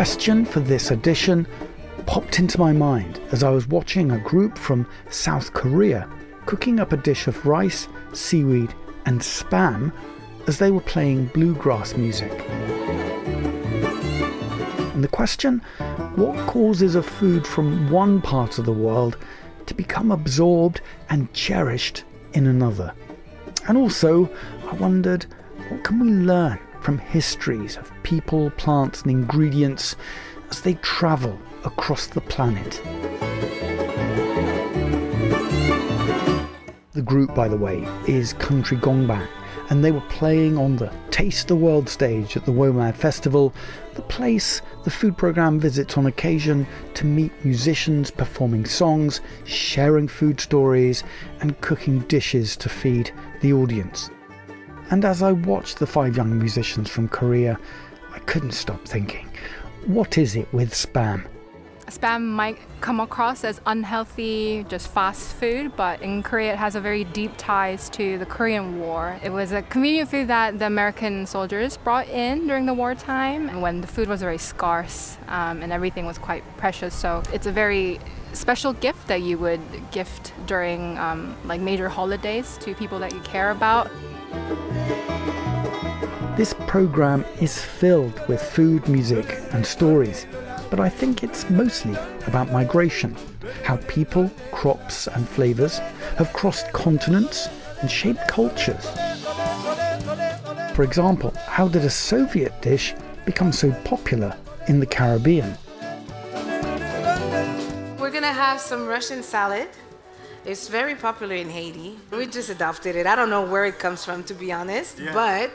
question for this edition popped into my mind as I was watching a group from South Korea cooking up a dish of rice, seaweed and spam as they were playing bluegrass music. And the question, what causes a food from one part of the world to become absorbed and cherished in another? And also, I wondered, what can we learn from histories of people, plants and ingredients as they travel across the planet? The group, by the way, is Country Gongbang, and they were playing on the Taste the World stage at the WOMAD festival, the place the food programme visits on occasion to meet musicians performing songs, sharing food stories and cooking dishes to feed the audience. And as I watched the 5 young musicians from Korea, I couldn't stop thinking, what is it with spam? Spam might come across as unhealthy, just fast food, but in Korea it has a very deep ties to the Korean War. It was a convenient food that the American soldiers brought in during the wartime when the food was very scarce and everything was quite precious. So it's a very special gift that you would gift during like major holidays to people that you care about. This programme is filled with food, music and stories. But I think it's mostly about migration, how people, crops and flavours have crossed continents and shaped cultures. For example, how did a Soviet dish become so popular in the Caribbean? We're gonna have some Russian salad. It's very popular in Haiti. We just adopted it. I don't know where it comes from, to be honest, but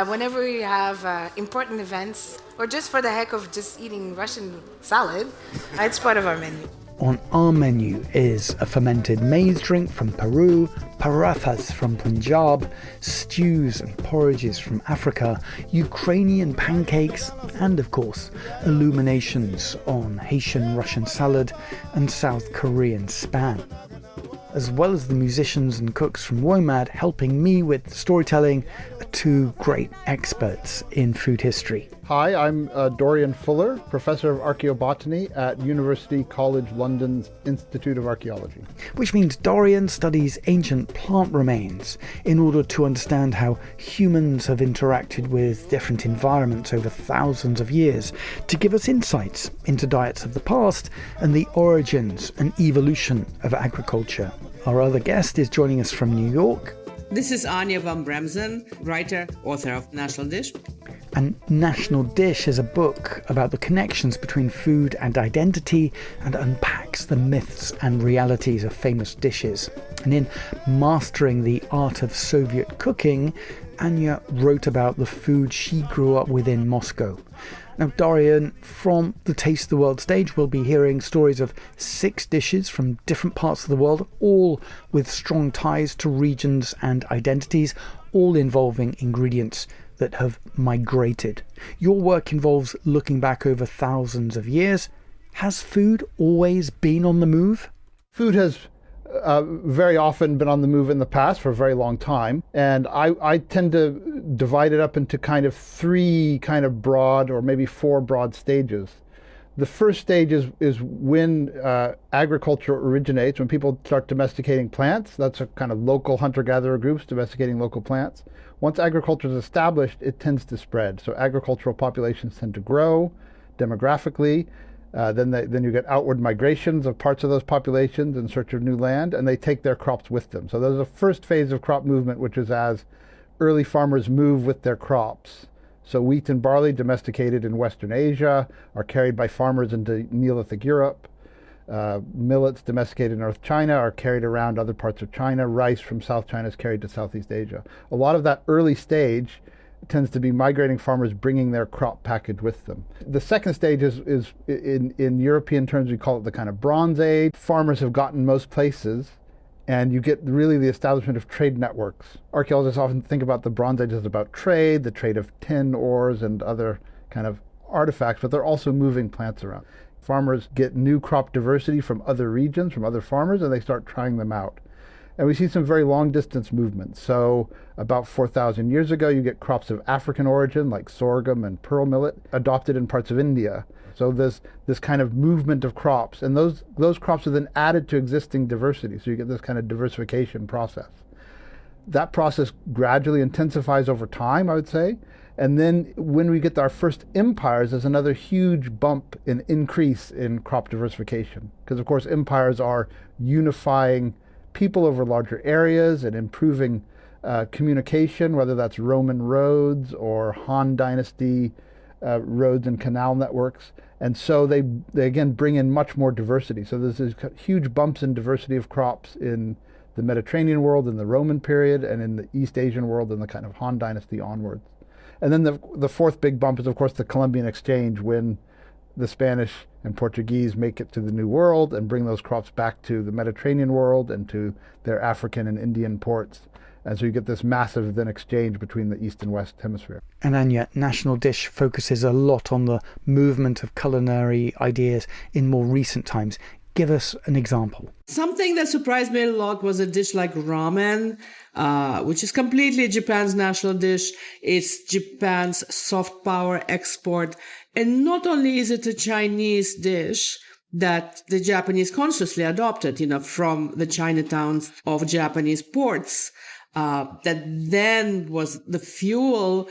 whenever we have important events, or just for the heck of just eating Russian salad, it's part of our menu. On our menu is a fermented maize drink from Peru, parathas from Punjab, stews and porridges from Africa, Ukrainian pancakes, and of course, illuminations on Haitian Russian salad and South Korean spam. As well as the musicians and cooks from WOMAD helping me with storytelling, are 2 great experts in food history. Hi, I'm Dorian Fuller, Professor of Archaeobotany at University College London's Institute of Archaeology. Which means Dorian studies ancient plant remains in order to understand how humans have interacted with different environments over thousands of years, to give us insights into diets of the past and the origins and evolution of agriculture. Our other guest is joining us from New York. This is Anya van Bremzen, writer, author of National Dish. And National Dish is a book about the connections between food and identity and unpacks the myths and realities of famous dishes. And in Mastering the Art of Soviet Cooking, Anya wrote about the food she grew up with in Moscow. Now, Dorian, from the Taste the World stage, we'll be hearing stories of 6 dishes from different parts of the world, all with strong ties to regions and identities, all involving ingredients that have migrated. Your work involves looking back over thousands of years. Has food always been on the move? Food has very often been on the move in the past for a very long time, and I tend to divide it up into kind of 3 kind of broad, or maybe 4 broad stages. The first stage is when agriculture originates, when people start domesticating plants. That's a kind of local hunter-gatherer groups domesticating local plants. Once agriculture is established, it tends to spread. So agricultural populations tend to grow demographically. Then you get outward migrations of parts of those populations in search of new land, and they take their crops with them. So there's a first phase of crop movement, which is as early farmers move with their crops. So wheat and barley, domesticated in Western Asia, are carried by farmers into Neolithic Europe. Millets, domesticated in North China, are carried around other parts of China. Rice from South China is carried to Southeast Asia. A lot of that early stage tends to be migrating farmers bringing their crop package with them. The second stage is in European terms, we call it the kind of Bronze Age. Farmers have gotten most places, and you get really the establishment of trade networks. Archaeologists often think about the Bronze Age as about trade, the trade of tin ores and other kind of artifacts, but they're also moving plants around. Farmers get new crop diversity from other regions, from other farmers, and they start trying them out. And we see some very long distance movements. So about 4,000 years ago, you get crops of African origin like sorghum and pearl millet adopted in parts of India. So there's this kind of movement of crops, and those crops are then added to existing diversity. So you get this kind of diversification process. That process gradually intensifies over time, I would say. And then when we get to our first empires, there's another huge bump in increase in crop diversification. Because of course, empires are unifying people over larger areas and improving communication, whether that's Roman roads or Han Dynasty roads and canal networks. And so they again bring in much more diversity. So there's these huge bumps in diversity of crops in the Mediterranean world in the Roman period and in the East Asian world in the kind of Han Dynasty onwards. And then the fourth big bump is, of course, the Columbian Exchange, when the Spanish and Portuguese make it to the New World and bring those crops back to the Mediterranean world and to their African and Indian ports. And so you get this massive then exchange between the East and West hemisphere. And Anya, National Dish focuses a lot on the movement of culinary ideas in more recent times. Give us an example. Something that surprised me a lot was a dish like ramen, which is completely Japan's national dish. It's Japan's soft power export. And not only is it a Chinese dish that the Japanese consciously adopted, from the Chinatowns of Japanese ports, that then was the fuel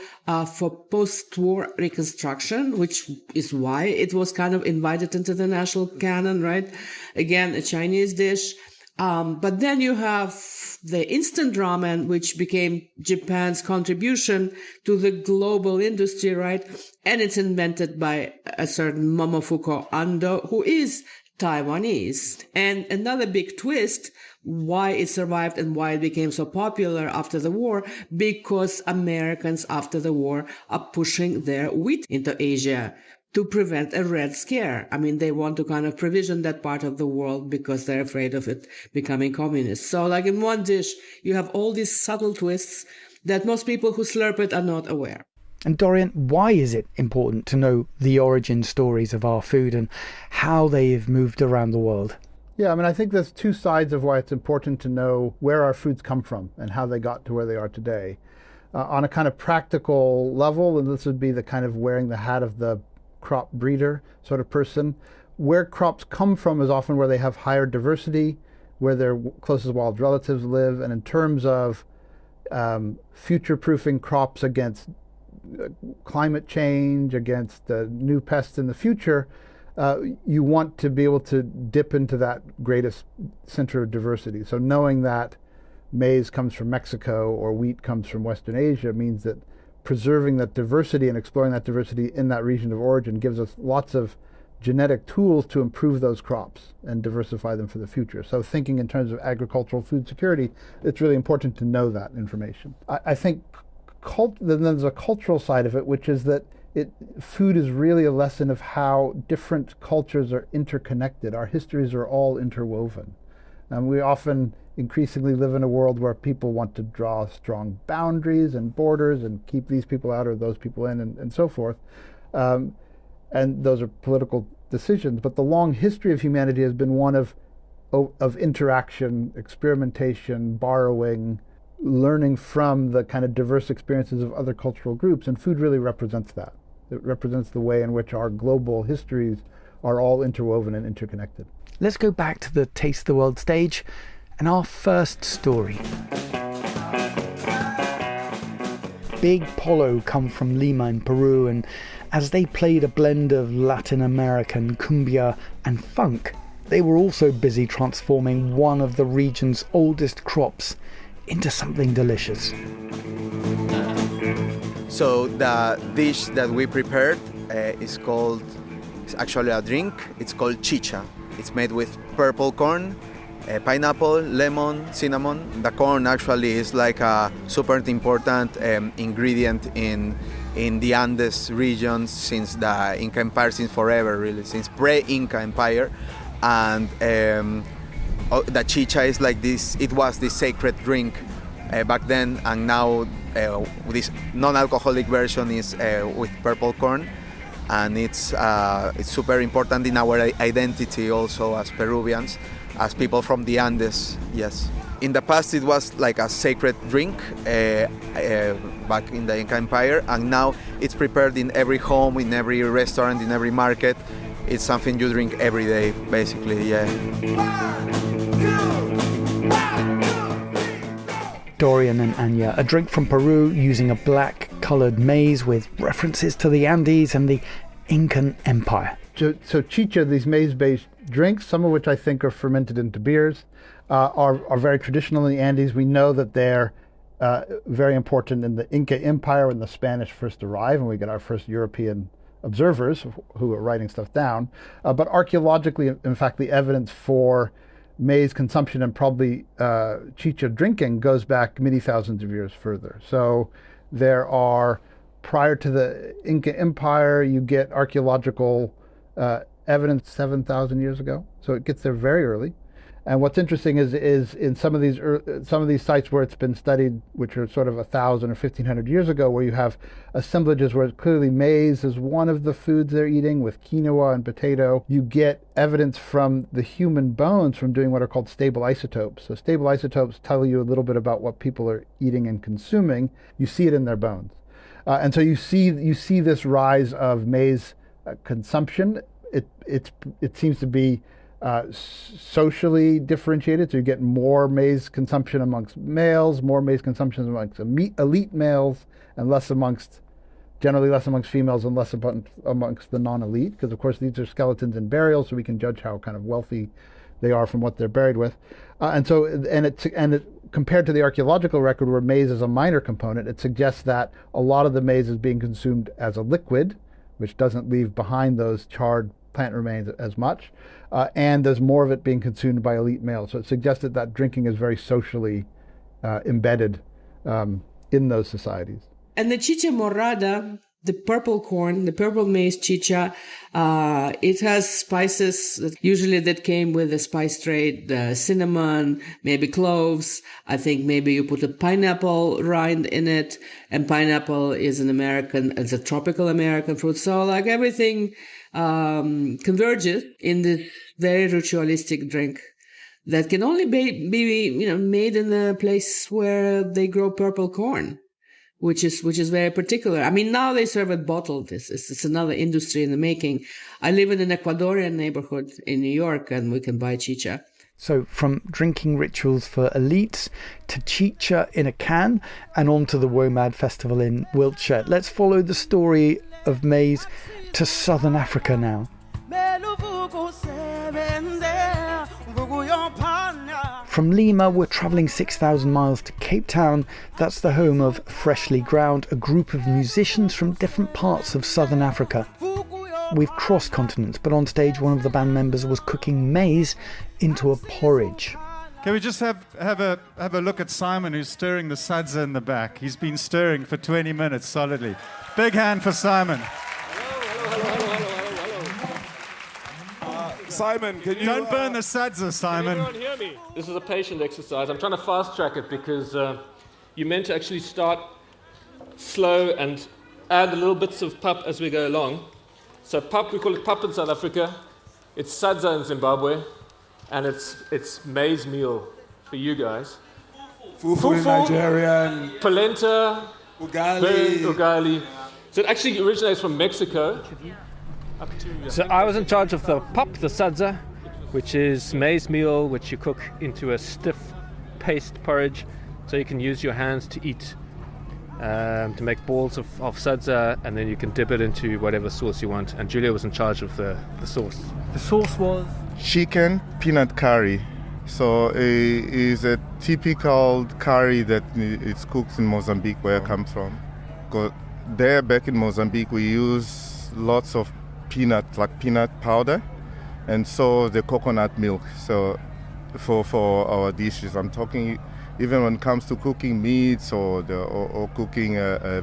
for post-war reconstruction, which is why it was kind of invited into the national canon, right? Again, a Chinese dish. But then you have the instant ramen, which became Japan's contribution to the global industry, right? And it's invented by a certain Momofuku Ando, who is Taiwanese. And another big twist, why it survived and why it became so popular after the war, because Americans after the war are pushing their wheat into Asia to prevent a Red Scare. I mean, they want to kind of provision that part of the world because they're afraid of it becoming communist. So like in one dish, you have all these subtle twists that most people who slurp it are not aware. And Dorian, why is it important to know the origin stories of our food and how they've moved around the world? Yeah, I mean, I think there's two sides of why it's important to know where our foods come from and how they got to where they are today. On a kind of practical level, and this would be the kind of wearing the hat of the crop breeder sort of person, where crops come from is often where they have higher diversity, where their closest wild relatives live, and in terms of future-proofing crops against climate change, against new pests in the future, you want to be able to dip into that greatest center of diversity. So knowing that maize comes from Mexico or wheat comes from Western Asia means that preserving that diversity and exploring that diversity in that region of origin gives us lots of genetic tools to improve those crops and diversify them for the future. So thinking in terms of agricultural food security, it's really important to know that information. I think then there's a cultural side of it, which is that food is really a lesson of how different cultures are interconnected. Our histories are all interwoven. And we often increasingly live in a world where people want to draw strong boundaries and borders and keep these people out or those people in and so forth. And those are political decisions. But the long history of humanity has been one of interaction, experimentation, borrowing, learning from the kind of diverse experiences of other cultural groups. And food really represents that. It represents the way in which our global histories are all interwoven and interconnected. Let's go back to the Taste the World stage and our first story. Big Polo come from Lima in Peru, and as they played a blend of Latin American cumbia and funk, they were also busy transforming one of the region's oldest crops into something delicious. So the dish that we prepared it's actually a drink. It's called chicha. It's made with purple corn, pineapple, lemon, cinnamon. The corn actually is like a super important ingredient in the Andes region since the Inca Empire, since forever really, since pre-Inca Empire. And the chicha is like this, it was the sacred drink back then, and now this non-alcoholic version is with purple corn. And it's super important in our identity also as Peruvians, as people from the Andes, yes. In the past, it was like a sacred drink back in the Inca Empire, and now it's prepared in every home, in every restaurant, in every market. It's something you drink every day, basically, yeah. Dorian and Anya, a drink from Peru using a black-coloured maize with references to the Andes and the Incan Empire. So chicha, these maize-based drinks, some of which I think are fermented into beers, are very traditional in the Andes. We know that they're very important in the Inca Empire when the Spanish first arrived, and we get our first European observers who are writing stuff down. But archaeologically, in fact, the evidence for maize consumption and probably chicha drinking goes back many thousands of years further. So there are, prior to the Inca Empire, you get archaeological evidence 7,000 years ago. So it gets there very early. And what's interesting is in some of these sites where it's been studied, which are sort of 1,000 or 1,500 years ago, where you have assemblages where clearly maize is one of the foods they're eating with quinoa and potato. You get evidence from the human bones from doing what are called stable isotopes. So stable isotopes tell you a little bit about what people are eating and consuming. You see it in their bones, and so you see this rise of maize consumption. It seems to be socially differentiated, so you get more maize consumption amongst males, more maize consumption amongst elite males, and generally less amongst females and less amongst the non-elite, because of course these are skeletons in burial, so we can judge how kind of wealthy they are from what they're buried with, and compared to the archaeological record where maize is a minor component, it suggests that a lot of the maize is being consumed as a liquid, which doesn't leave behind those charred plant remains as much, and there's more of it being consumed by elite males. So it suggested that drinking is very socially embedded in those societies. And the chicha morada, the purple corn, the purple maize chicha, it has spices usually that came with the spice trade, cinnamon, maybe cloves. I think maybe you put a pineapple rind in it, and pineapple is it's a tropical American fruit. So like everything converges in this very ritualistic drink that can only be made in a place where they grow purple corn, which is very particular. I mean, now they serve it bottled. It's another industry in the making. I live in an Ecuadorian neighborhood in New York, and we can buy chicha. So from drinking rituals for elites to chicha in a can and on to the WOMAD festival in Wiltshire. Let's follow the story of maize to southern Africa now. From Lima, we're travelling 6,000 miles to Cape Town. That's the home of Freshly Ground, a group of musicians from different parts of southern Africa. We've crossed continents, but on stage one of the band members was cooking maize into a porridge. Can we just have a look at Simon, who's stirring the sadza in the back? He's been stirring for 20 minutes solidly. Big hand for Simon. Simon, can you... Don't burn the sadza, Simon. Can everyone hear me? This is a patient exercise. I'm trying to fast track it because you're meant to actually start slow and add little bits of pap as we go along. So pap, we call it pap in South Africa. It's sadza in Zimbabwe. And it's maize meal for you guys. Fufu in Nigeria. Polenta. Ugali. Ugali. So it actually originates from Mexico. So I was in charge of the pap, the sadza, which is maize meal, which you cook into a stiff paste porridge. So you can use your hands to eat, to make balls of sadza, and then you can dip it into whatever sauce you want. And Julia was in charge of the sauce. The sauce was? Chicken peanut curry. So it is a typical curry that it's cooked in Mozambique, where I come from. There, back in Mozambique, we use lots of peanut powder, and so the coconut milk. So for our dishes, I'm talking even when it comes to cooking meats or cooking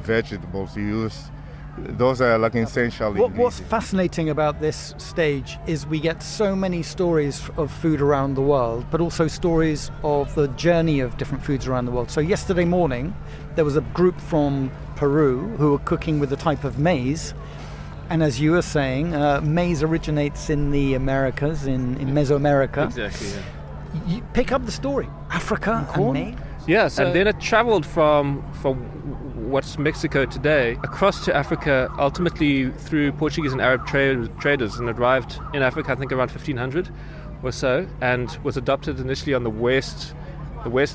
vegetables, you use those are like essential ingredients. What's fascinating about this stage is we get so many stories of food around the world, but also stories of the journey of different foods around the world. So yesterday morning, there was a group from Peru who were cooking with a type of maize. And as you were saying, maize originates in the Americas, in Mesoamerica. Exactly, yeah. You pick up the story. Africa and maize? Yes, and then it traveled from what's Mexico today across to Africa, ultimately through Portuguese and Arab traders, and arrived in Africa, I think, around 1500 or so, and was adopted initially on the west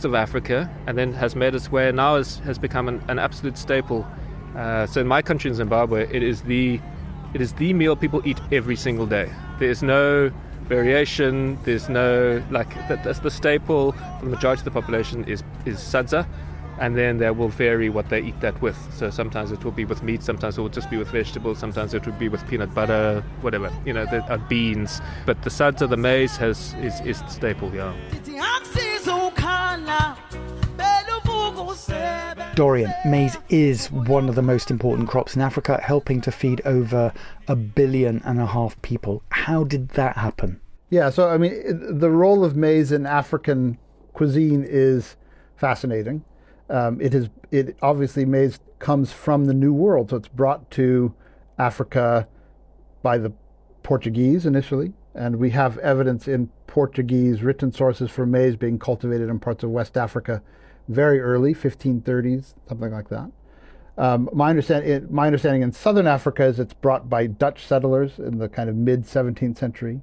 of Africa, and then has made its way, now has become an absolute staple. So in my country, in Zimbabwe, it is the meal people eat every single day. There is no variation. There's no, that's the staple for the majority of the population is sadza, and then they will vary what they eat that with. So sometimes it will be with meat, sometimes it will just be with vegetables, sometimes it will be with peanut butter, whatever. There are beans, but the sadza, the maize, is the staple. Yeah. Dorian, maize is one of the most important crops in Africa, helping to feed over 1.5 billion people. How did that happen? Yeah, so I mean, the role of maize in African cuisine is fascinating. Obviously maize comes from the New World, so it's brought to Africa by the Portuguese initially, and we have evidence in Portuguese written sources for maize being cultivated in parts of West Africa very early, 1530s, something like that. My understanding in southern Africa is it's brought by Dutch settlers in the kind of mid-17th century,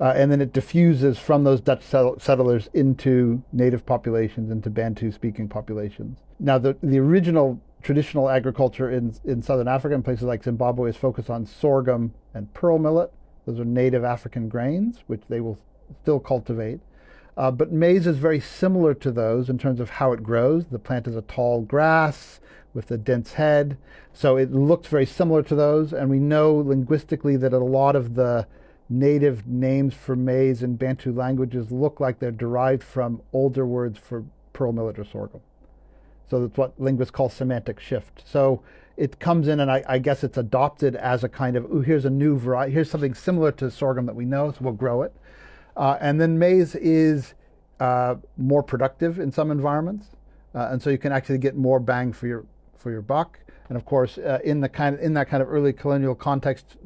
and then it diffuses from those Dutch settlers into native populations, into Bantu-speaking populations. Now, the original traditional agriculture in southern Africa, in places like Zimbabwe, is focused on sorghum and pearl millet. Those are native African grains, which they will still cultivate. But maize is very similar to those in terms of how it grows. The plant is a tall grass with a dense head, so it looks very similar to those. And we know linguistically that a lot of the native names for maize in Bantu languages look like they're derived from older words for pearl millet or sorghum. So that's what linguists call semantic shift. So it comes in, and I guess it's adopted as a kind of, here's a new variety, here's something similar to sorghum that we know, so we'll grow it. And then maize is more productive in some environments, and so you can actually get more bang for your buck. And of course, in that kind of early colonial context,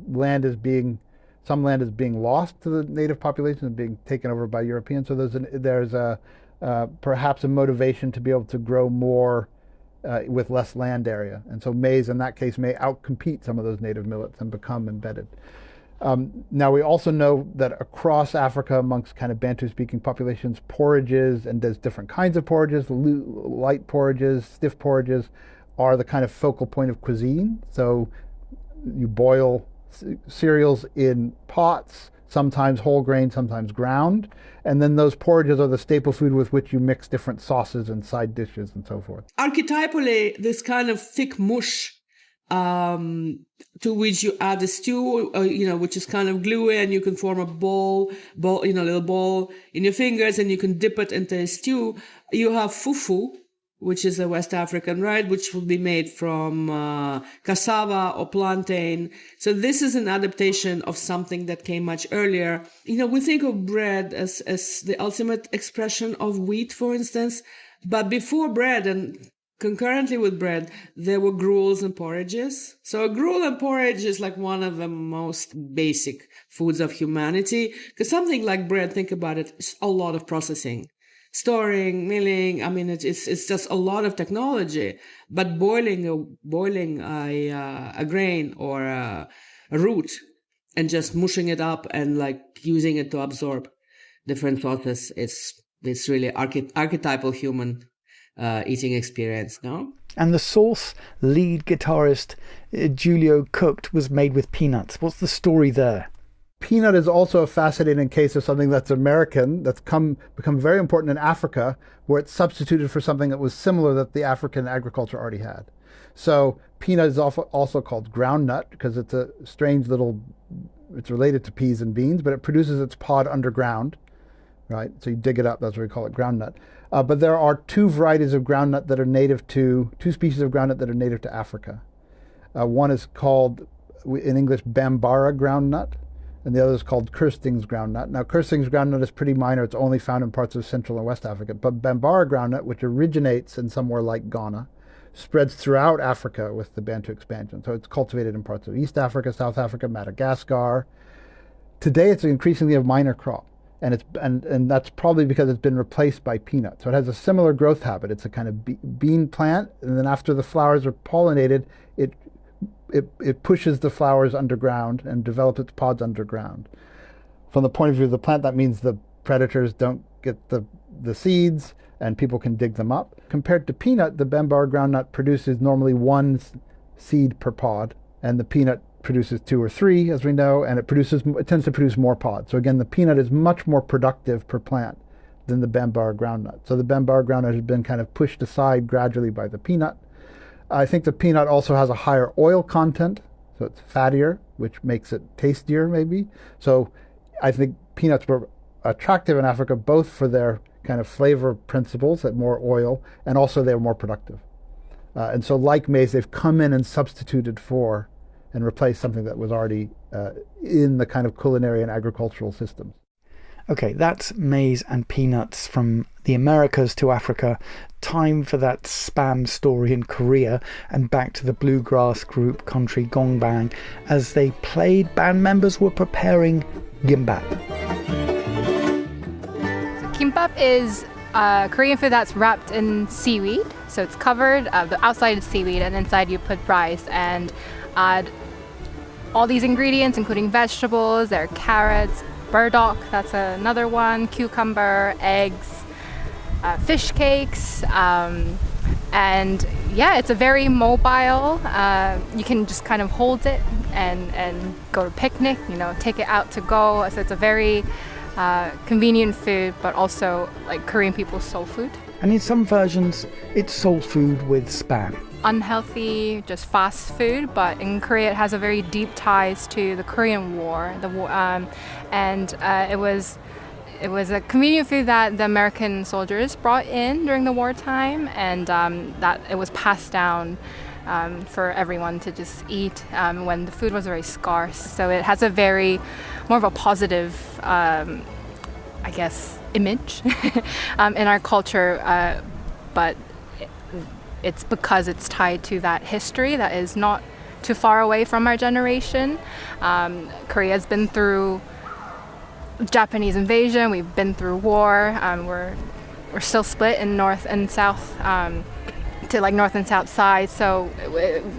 some land is being lost to the native population and being taken over by Europeans. So there's perhaps a motivation to be able to grow more with less land area, and so maize in that case may outcompete some of those native millets and become embedded. Now, we also know that across Africa, amongst kind of Bantu-speaking populations, porridges, and there's different kinds of porridges, light porridges, stiff porridges, are the kind of focal point of cuisine. So you boil cereals in pots, sometimes whole grain, sometimes ground, and then those porridges are the staple food with which you mix different sauces and side dishes and so forth. Archetypally, this kind of thick mush to which you add a stew, which is kind of gluey, and you can form a little ball in your fingers, and you can dip it into a stew. You have fufu, which is a West African, right, which will be made from cassava or plantain. So this is an adaptation of something that came much earlier. We think of bread as the ultimate expression of wheat, for instance, but before bread and concurrently with bread, there were gruels and porridges. So a gruel and porridge is like one of the most basic foods of humanity. Because something like bread, think about it, it's a lot of processing. Storing, milling, I mean, it's just a lot of technology. But boiling a grain or a root and just mushing it up and like using it to absorb different sauces, it's really archetypal human eating experience, no? And the sauce lead guitarist Julio cooked was made with peanuts. What's the story there? Peanut is also a fascinating case of something that's American, that's become very important in Africa, where it's substituted for something that was similar that the African agriculture already had. So peanut is also called groundnut because it's a strange it's related to peas and beans, but it produces its pod underground, right? So you dig it up, that's why we call it groundnut. But there are two species of groundnut that are native to Africa. One is called, in English, Bambara groundnut, and the other is called Kirstings groundnut. Now, Kirstings groundnut is pretty minor. It's only found in parts of Central and West Africa. But Bambara groundnut, which originates in somewhere like Ghana, spreads throughout Africa with the Bantu expansion. So it's cultivated in parts of East Africa, South Africa, Madagascar. Today, it's increasingly a minor crop. and that's probably because it's been replaced by peanut. So it has a similar growth habit. It's a kind of bean plant, and then after the flowers are pollinated, it pushes the flowers underground and develops its pods underground. From the point of view of the plant, that means the predators don't get the seeds, and people can dig them up. Compared to peanut, the bambara groundnut produces normally one seed per pod, and the peanut produces 2 or 3, as we know, and it tends to produce more pods. So again, the peanut is much more productive per plant than the bambara groundnut. So the bambara groundnut has been kind of pushed aside gradually by the peanut. I think the peanut also has a higher oil content, so it's fattier, which makes it tastier maybe. So I think peanuts were attractive in Africa both for their kind of flavor principles, that more oil, and also they were more productive. And so like maize, they've come in and substituted for and replaced something that was already in the kind of culinary and agricultural systems. Okay, that's maize and peanuts from the Americas to Africa. Time for that spam story in Korea, and back to the bluegrass group Country Gongbang. As they played, band members were preparing gimbap. Kimbap is Korean food that's wrapped in seaweed. So it's covered, the outside is seaweed, and inside you put rice and add all these ingredients, including vegetables. There are carrots, burdock, that's another one, cucumber, eggs, fish cakes, and yeah, it's a very mobile. You can just kind of hold it and go to picnic, take it out to go. So it's a very convenient food, but also like Korean people's soul food. And in some versions, it's soul food with spam. Unhealthy, just fast food, but in Korea it has a very deep ties to the Korean War. And it was a convenient food that the American soldiers brought in during the wartime, and that it was passed down for everyone to just eat when the food was very scarce. So it has a more of a positive, I guess, image in our culture, but it's because it's tied to that history that is not too far away from our generation. Korea's been through Japanese invasion, we've been through war, we're still split in north and south, to like north and south side, so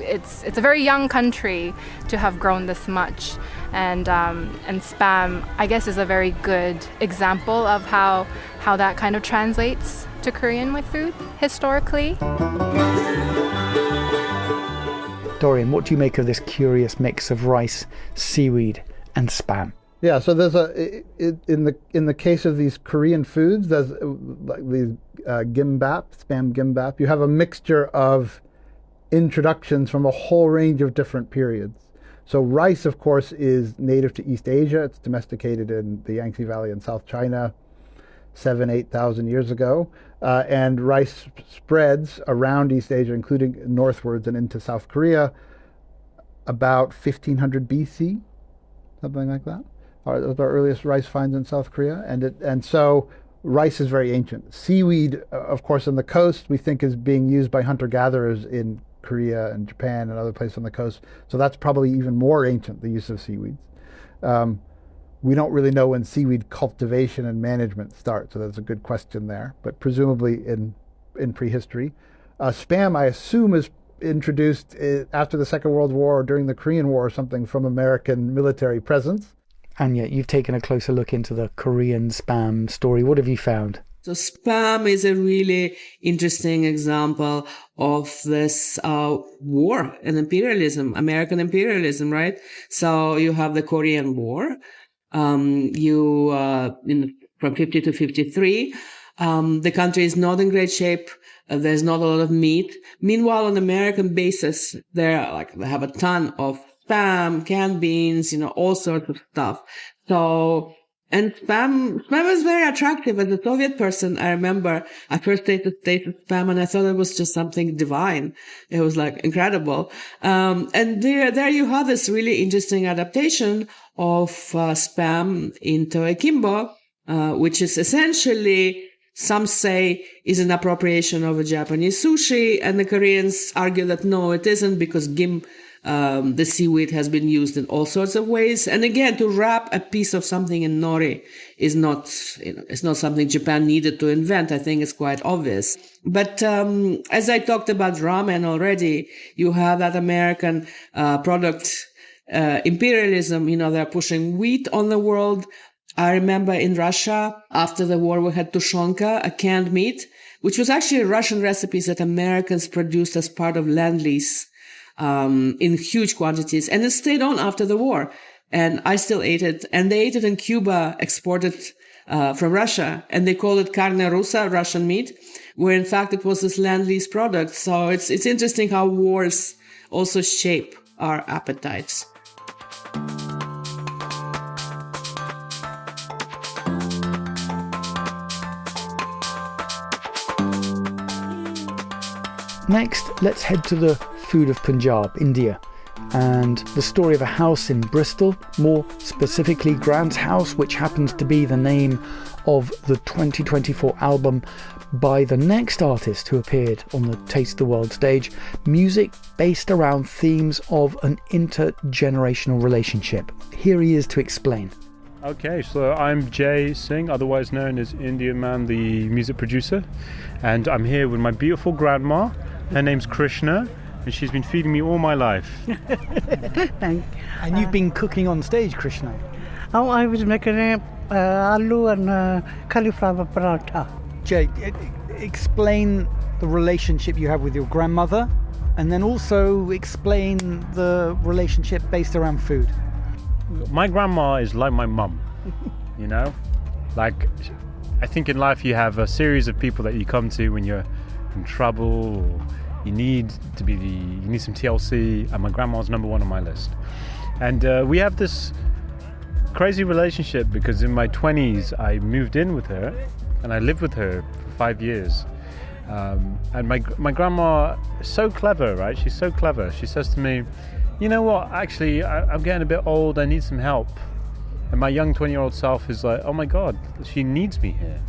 it's a very young country to have grown this much, and spam, I guess, is a very good example of how that kind of translates to Korean with food historically. Dorian, what do you make of this curious mix of rice, seaweed, and spam? Yeah, so there's in the case of these Korean foods, there's like these gimbap, spam gimbap. You have a mixture of introductions from a whole range of different periods. So rice, of course, is native to East Asia. It's domesticated in the Yangtze Valley in South China 7,000-8,000 years ago. And rice spreads around East Asia, including northwards and into South Korea, about 1500 BC, something like that. Our earliest rice finds in South Korea. And so rice is very ancient. Seaweed, of course, on the coast, we think is being used by hunter-gatherers in Korea and Japan and other places on the coast. So that's probably even more ancient, the use of seaweeds. We don't really know when seaweed cultivation and management start, so that's a good question there, but presumably in prehistory. Spam, I assume, is introduced after the Second World War or during the Korean War or something from American military presence. And yet you've taken a closer look into the Korean spam story. What have you found? So spam is a really interesting example of this war and imperialism, American imperialism, right? So you have the Korean War. From 50 to 53, the country is not in great shape. There's not a lot of meat. Meanwhile, on American bases, they have a ton of spam, canned beans, all sorts of stuff. So, and spam is very attractive. As a Soviet person, I remember I first tasted spam and I thought it was just something divine. It was incredible. And there you have this really interesting adaptation of spam into a kimbo, which is essentially some say is an appropriation of a Japanese sushi, and the Koreans argue that no, it isn't, because the seaweed has been used in all sorts of ways. And again, to wrap a piece of something in nori is not, it's not something Japan needed to invent. I think it's quite obvious. But as I talked about ramen already, you have that American product imperialism. They're pushing wheat on the world. I remember in Russia, after the war, we had tushonka, a canned meat, which was actually Russian recipes that Americans produced as part of Lend-Lease in huge quantities. And it stayed on after the war. And I still ate it. And they ate it in Cuba, exported from Russia. And they called it carne rusa, Russian meat, where in fact it was this Lend-Lease product. So it's interesting how wars also shape our appetites. Next, let's head to the food of Punjab, India, and the story of a house in Bristol, more specifically Grant's House, which happens to be the name of the 2024 album by the next artist who appeared on the Taste the World stage, music based around themes of an intergenerational relationship. Here he is to explain. Okay, so I'm Jay Singh, otherwise known as Indian Man, the music producer, and I'm here with my beautiful grandma. Her name's Krishna, and she's been feeding me all my life. And you've been cooking on stage, Krishna? Oh, I was making aloo and cauliflower paratha. Jay, explain the relationship you have with your grandmother, and then also explain the relationship based around food. My grandma is like my mum, Like, I think in life you have a series of people that you come to when you're in trouble, or you need some TLC, and my grandma's number one on my list. And we have this crazy relationship because in my 20s I moved in with her and I lived with her for 5 years. And my grandma is so clever, right? She's so clever. She says to me, you know what, actually I'm getting a bit old, I need some help. And my young 20-year-old self is like, oh my God, she needs me here.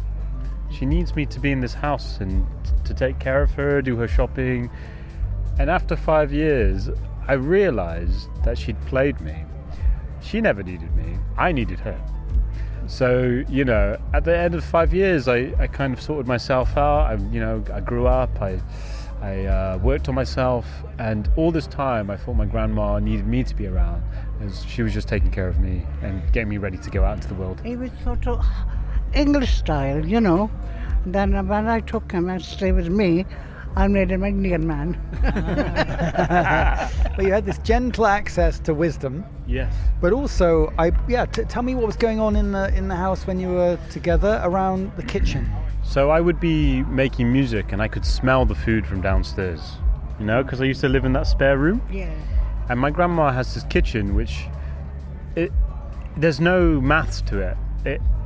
She needs me to be in this house and to take care of her, do her shopping. And after 5 years, I realized that she'd played me. She never needed me, I needed her. So, at the end of 5 years, I kind of sorted myself out. I grew up, I worked on myself, and all this time I thought my grandma needed me to be around, as she was just taking care of me and getting me ready to go out into the world. He was sort of English style, Then when I took him and stay with me, I made him an Indian man. But you had this gentle access to wisdom. Yes. But also, tell me what was going on in the house when you were together around the kitchen. So I would be making music and I could smell the food from downstairs, because I used to live in that spare room. Yeah. And my grandma has this kitchen which, there's no maths to it.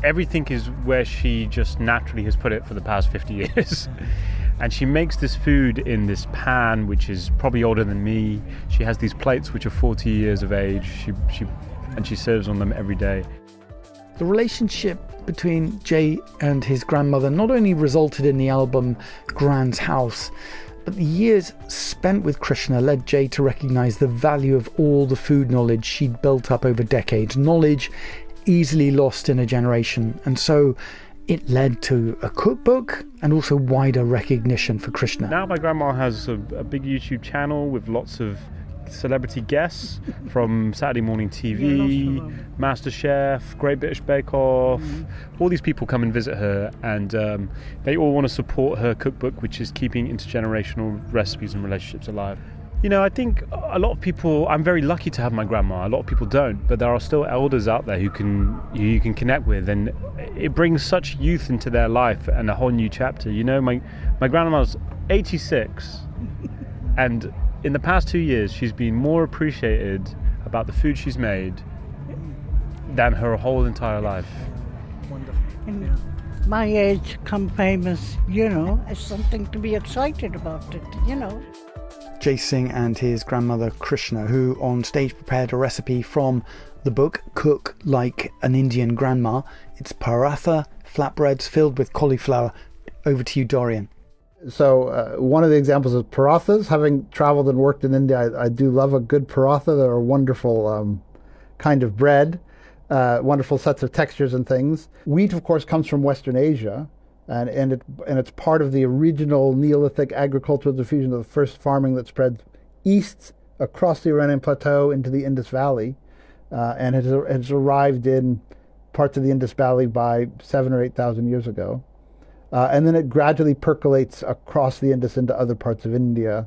Everything is where she just naturally has put it for the past 50 years. And she makes this food in this pan which is probably older than me. She has these plates which are 40 years of age. She serves on them every day. The relationship between Jay and his grandmother not only resulted in the album Grand's House, but the years spent with Krishna led Jay to recognise the value of all the food knowledge she'd built up over decades, knowledge easily lost in a generation, and so it led to a cookbook and also wider recognition for Krishna. Now my grandma has a big YouTube channel with lots of celebrity guests from Saturday morning TV, MasterChef, Great British Bake Off. All these people come and visit her, and they all want to support her cookbook, which is keeping intergenerational recipes and relationships alive. I think a lot of people, I'm very lucky to have my grandma. A lot of people don't, but there are still elders out there who you can connect with, and it brings such youth into their life and a whole new chapter. My grandma's 86, and in the past 2 years, she's been more appreciated about the food she's made than her whole entire life. Wonderful. In my age, come famous, it's something to be excited about it, Jay Singh and his grandmother Krishna, who on stage prepared a recipe from the book Cook Like an Indian Grandma. It's paratha flatbreads filled with cauliflower. Over to you, Dorian. So one of the examples is parathas. Having traveled and worked in India, I do love a good paratha. They're a wonderful kind of bread, wonderful sets of textures and things. Wheat, of course, comes from Western Asia, and it's part of the original Neolithic agricultural diffusion of the first farming that spread east across the Iranian plateau into the Indus Valley, and has arrived in parts of the Indus Valley by 7,000 or 8,000 years ago. And then it gradually percolates across the Indus into other parts of India,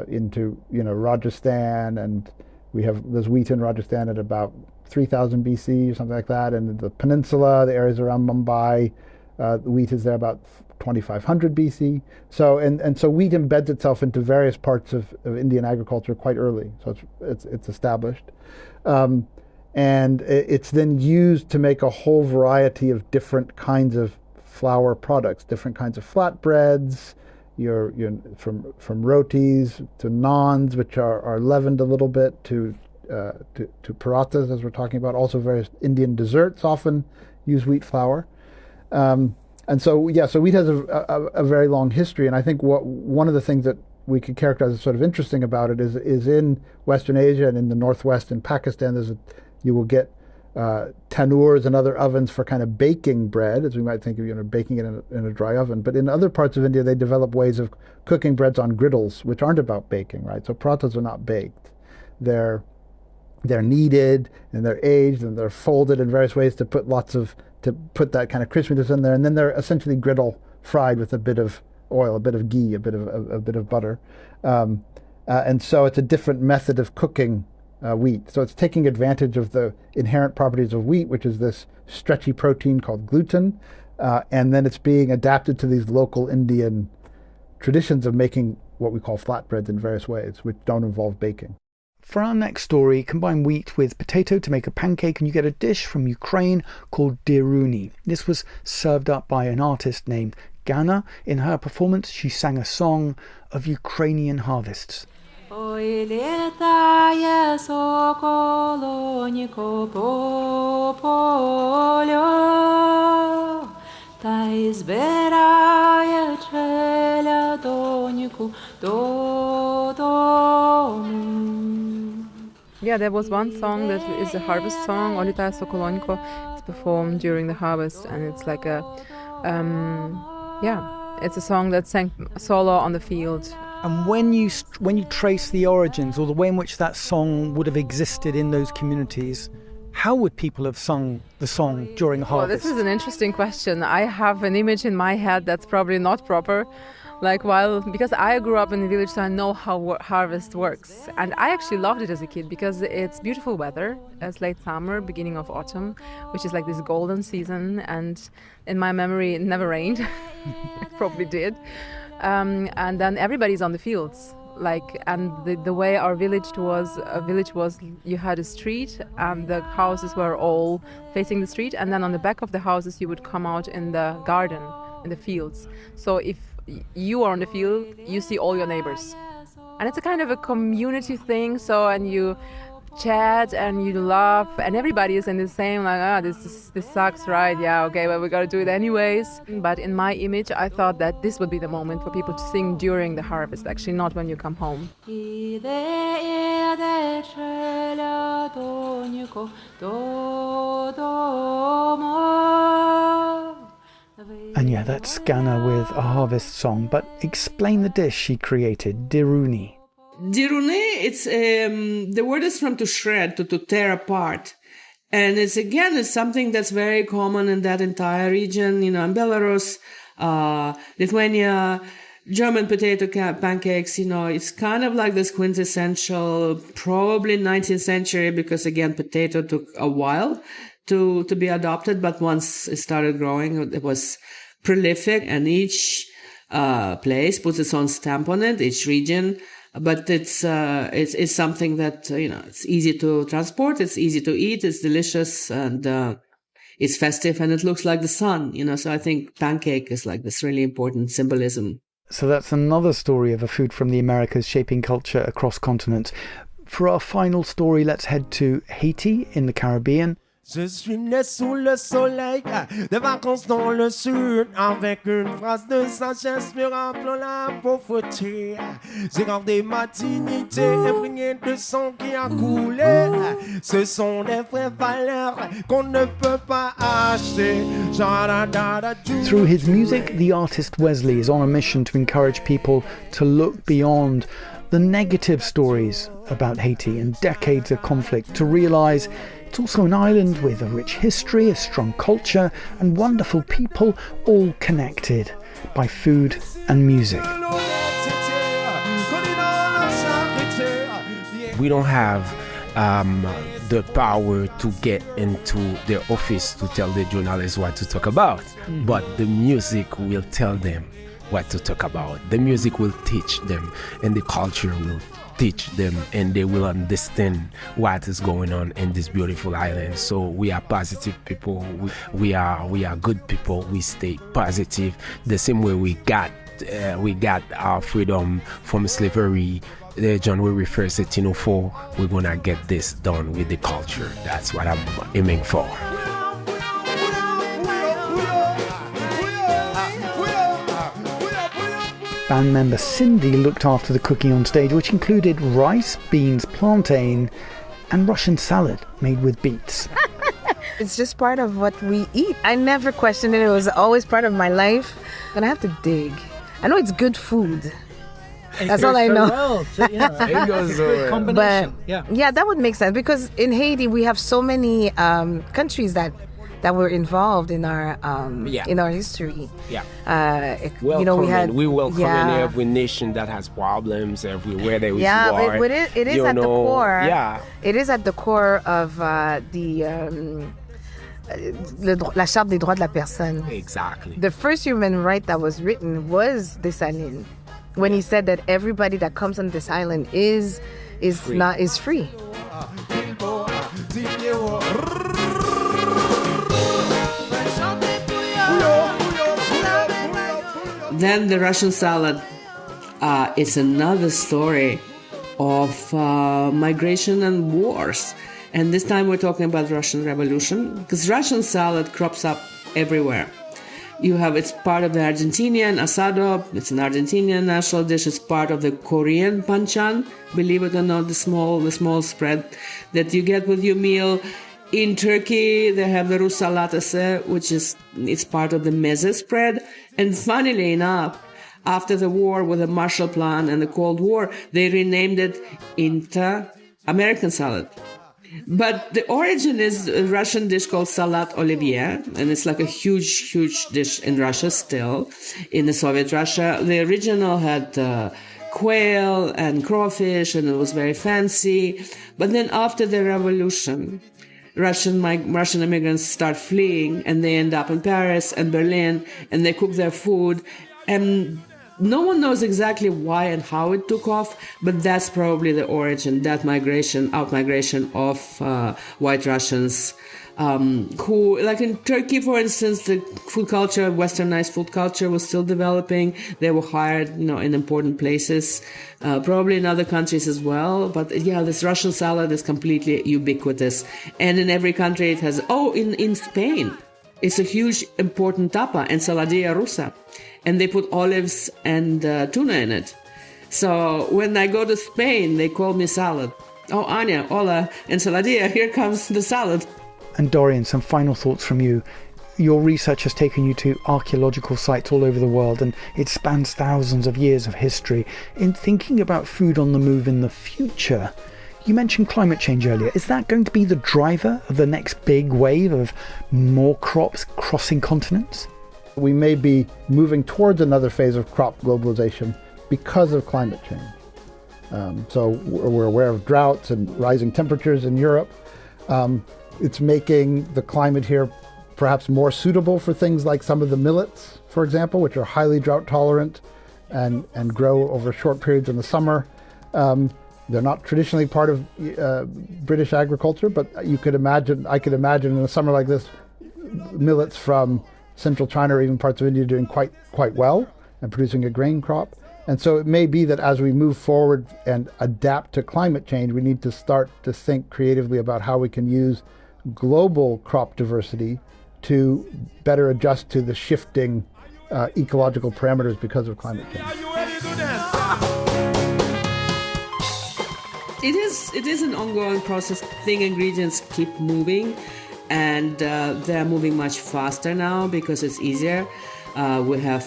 into Rajasthan, and there's wheat in Rajasthan at about 3,000 BC or something like that, and the peninsula, the areas around Mumbai, the wheat is there about 2,500 BC. So so wheat embeds itself into various parts of Indian agriculture quite early. So it's established, and it's then used to make a whole variety of different kinds of flour products, different kinds of flatbreads, from rotis to naans, which are leavened a little bit, to parathas, as we're talking about. Also, various Indian desserts often use wheat flour, and so wheat has a very long history. And I think one of the things that we could characterize as sort of interesting about it is in Western Asia and in the Northwest in Pakistan, you will get tandoors and other ovens for kind of baking bread, as we might think of, baking it in a dry oven. But in other parts of India, they develop ways of cooking breads on griddles, which aren't about baking, right? So parathas are not baked; they're kneaded and they're aged and they're folded in various ways to put that kind of crispiness in there, and then they're essentially griddle fried with a bit of oil, a bit of ghee, a bit of butter, and so it's a different method of cooking wheat. So it's taking advantage of the inherent properties of wheat, which is this stretchy protein called gluten, and then it's being adapted to these local Indian traditions of making what we call flatbreads in various ways, which don't involve baking. For our next story, combine wheat with potato to make a pancake and you get a dish from Ukraine called diruni. This was served up by an artist named Gana. In her performance, she sang a song of Ukrainian harvests. Ой, летає соколонько по полю, та й збирає челядоньку додому. Yeah, there was one song that is a harvest song, Olita Sokolonko. It's performed during the harvest, and it's like it's a song that's sang solo on the field. And when you trace the origins, or the way in which that song would have existed in those communities, how would people have sung the song during harvest? Well, this is an interesting question. I have an image in my head that's probably not proper. Because I grew up in the village, so I know how harvest works. And I actually loved it as a kid because it's beautiful weather. It's late summer, beginning of autumn, which is like this golden season. And in my memory, it never rained. It probably did. And then everybody's on the fields. And the way our village was, you had a street and the houses were all facing the street. And then on the back of the houses, you would come out in the garden, in the fields. So if you are on the field, you see all your neighbors. And it's a kind of a community thing, and you chat and you laugh, and everybody is in the same, this sucks, right? Yeah, okay, but we gotta do it anyways. But in my image, I thought that this would be the moment for people to sing during the harvest, actually, not when you come home. And yeah, that's Gana with a harvest song. But explain the dish she created, diruni. Diruni, it's the word is from to shred, to tear apart. And it's something that's very common in that entire region, in Belarus, Lithuania, German potato pancakes, it's kind of like this quintessential, probably 19th century, because again, potato took a while to be adopted, but once it started growing, it was prolific, and each place puts its own stamp on it, each region. But it's something that it's easy to transport, it's easy to eat, it's delicious, and it's festive, and it looks like the sun. So I think pancake is like this really important symbolism. So that's another story of a food from the Americas shaping culture across continents. For our final story, let's head to Haiti in the Caribbean. Je suis né sous le soleil, des vacances dans le sud, avec une phrase de sagesse me rappelant la pauvreté. J'ai gardé ma dignité, imprégnée de sang qui a coulé. Ce sont des vraies valeurs qu'on ne peut pas acheter. Through his music, the artist Wesley is on a mission to encourage people to look beyond the negative stories about Haiti and decades of conflict, to realise it's also an island with a rich history, a strong culture, and wonderful people, all connected by food and music. We don't have the power to get into the office to tell the journalists what to talk about, but the music will tell them what to talk about. The music will teach them, and the culture will teach them, and they will understand what is going on in this beautiful island. So we are positive people. We are good people. We stay positive. The same way we got our freedom from slavery. January 1st, 1804. We're gonna get this done with the culture. That's what I'm aiming for. Band member Cindy looked after the cooking on stage, which included rice, beans, plantain, and Russian salad made with beets. It's just part of what we eat. I never questioned it. It was always part of my life. And I have to dig. I know it's good food. That's all I know. It goes so well. Combination. But yeah, that would make sense, because in Haiti we have so many countries that were involved in our history. Yeah. We welcome every nation that has problems everywhere there is war. Yeah, but it is at the core. Yeah. It is at the core of la Charte des droits de la personne. Exactly. The first human right that was written was Dessalines, when he said that everybody that comes on this island is free. Then the Russian salad is another story of migration and wars. And this time we're talking about Russian Revolution, because Russian salad crops up everywhere. It's part of the Argentinian asado. It's an Argentinian national dish. It's part of the Korean banchan, believe it or not, the small spread that you get with your meal. In Turkey, they have the rusalatası, which it's part of the meze spread. And funnily enough, after the war with the Marshall Plan and the Cold War, they renamed it into American salad. But the origin is a Russian dish called salad olivier, and it's like a huge, huge dish in Russia still. In the Soviet Russia, the original had quail and crawfish, and it was very fancy. But then after the revolution, Russian immigrants start fleeing, and they end up in Paris and Berlin, and they cook their food. And no one knows exactly why and how it took off, but that's probably the origin, that out-migration of white Russians, who, like in Turkey, for instance, the food culture, westernized food culture was still developing. They were hired, in important places, probably in other countries as well. But yeah, this Russian salad is completely ubiquitous. And in every country it has, in Spain, it's a huge, important tapa, ensaladilla rusa. And they put olives and tuna in it. So when I go to Spain, they call me salad. Oh, Anya, hola, ensaladilla, here comes the salad. And Dorian, some final thoughts from you. Your research has taken you to archaeological sites all over the world, and it spans thousands of years of history. In thinking about food on the move in the future, you mentioned climate change earlier. Is that going to be the driver of the next big wave of more crops crossing continents? We may be moving towards another phase of crop globalization because of climate change. So we're aware of droughts and rising temperatures in Europe. It's making the climate here perhaps more suitable for things like some of the millets, for example, which are highly drought tolerant and grow over short periods in the summer. They're not traditionally part of British agriculture, but I could imagine in a summer like this, millets from central China or even parts of India doing quite well and producing a grain crop. And so it may be that as we move forward and adapt to climate change, we need to start to think creatively about how we can use global crop diversity to better adjust to the shifting ecological parameters because of climate change. It is an ongoing process. I think ingredients keep moving, and they're moving much faster now because it's easier. We have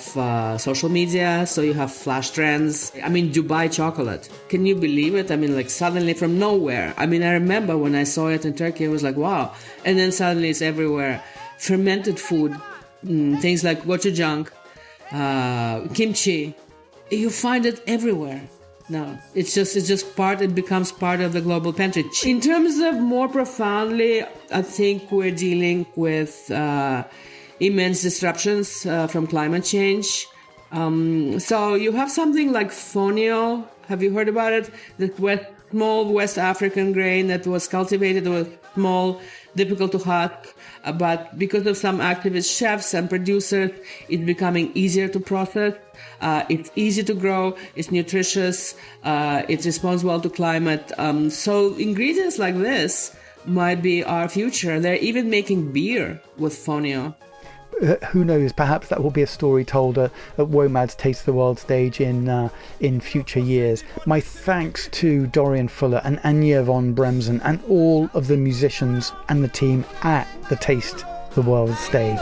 social media, so you have flash trends. I mean, Dubai chocolate. Can you believe it? I mean, like suddenly from nowhere. I mean, I remember when I saw it in Turkey, I was like, wow. And then suddenly it's everywhere. Fermented food, things like gochujang, kimchi. You find it everywhere. No, it becomes part of the global pantry. In terms of more profoundly, I think we're dealing with immense disruptions from climate change. So you have something like fonio. Have you heard about it? The small West African grain that was cultivated with small, difficult to husk. But because of some activist chefs and producers, it's becoming easier to process. It's easy to grow. It's nutritious. It responds well to climate. So ingredients like this might be our future. They're even making beer with fonio. Who knows? Perhaps that will be a story told at WOMAD's Taste the World stage in future years. My thanks to Dorian Fuller and Anya von Bremsen and all of the musicians and the team at the Taste the World stage.